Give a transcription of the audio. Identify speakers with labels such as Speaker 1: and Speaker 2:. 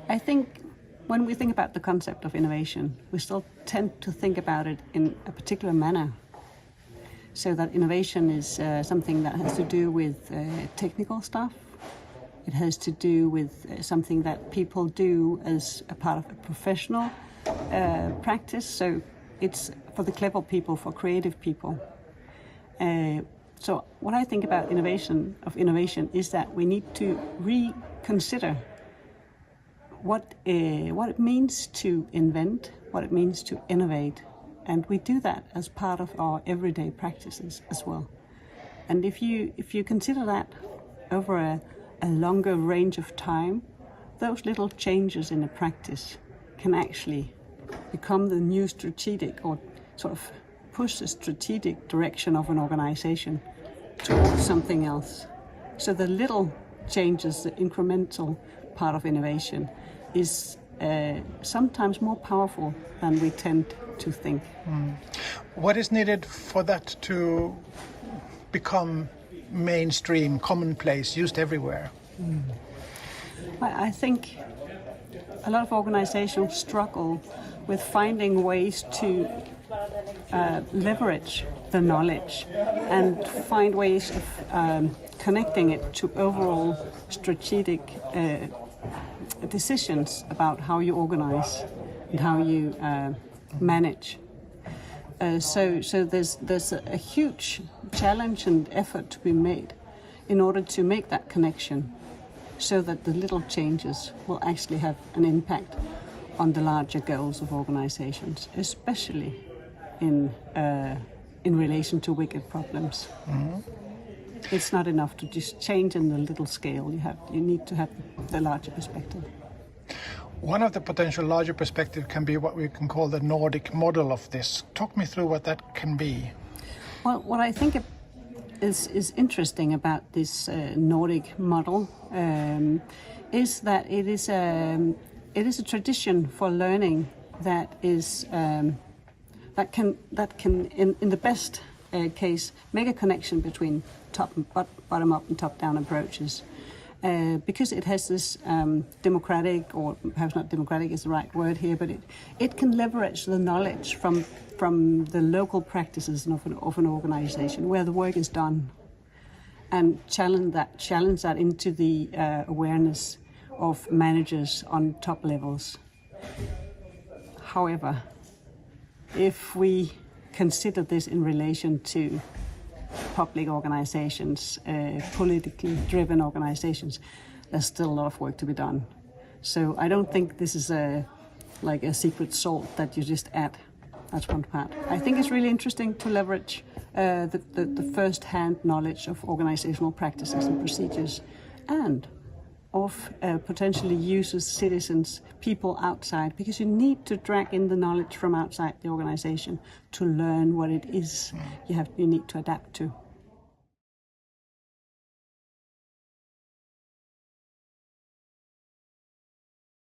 Speaker 1: I think when we think about the concept of innovation, we still tend to think about it in a particular manner. So that innovation is something that has to do with technical stuff. It has to do with something that people do as a part of a professional practice. So it's for the clever people, for creative people. So what I think about innovation is that we need to reconsider what it means to invent, what it means to innovate. And we do that as part of our everyday practices as well. And if you consider that over a longer range of time, those little changes in a practice can actually become the new strategic, or sort of push the strategic direction of an organization towards something else. So the little changes, the incremental part of innovation, is sometimes more powerful than we tend to think.
Speaker 2: What is needed for that to become mainstream, commonplace, used everywhere?
Speaker 1: I think a lot of organizations struggle with finding ways to leverage the knowledge and find ways of connecting it to overall strategic decisions about how you organize and how you manage. So there's a huge challenge and effort to be made in order to make that connection, so that the little changes will actually have an impact on the larger goals of organizations, especially in relation to wicked problems. Mm-hmm. It's not enough to just change in the little scale. You need to have the larger perspective.
Speaker 2: One of the potential larger perspective can be what we can call the Nordic model of this. Talk me through what that can be.
Speaker 1: Well, what I think is interesting about this Nordic model is that it is a tradition for learning that is that can in the best case make a connection between bottom up and top down approaches, because it has this democratic, or perhaps not democratic is the right word here, but it can leverage the knowledge from the local practices of an organization where the work is done, and challenge that into the awareness of managers on top levels. However, if we consider this in relation to public organizations, politically driven organizations, there's still a lot of work to be done. So I don't think this is like a secret salt that you just add. That's one part. I think it's really interesting to leverage the first-hand knowledge of organizational practices and procedures, and of potentially users, citizens, people outside, because you need to drag in the knowledge from outside the organization to learn what it is you need to adapt to.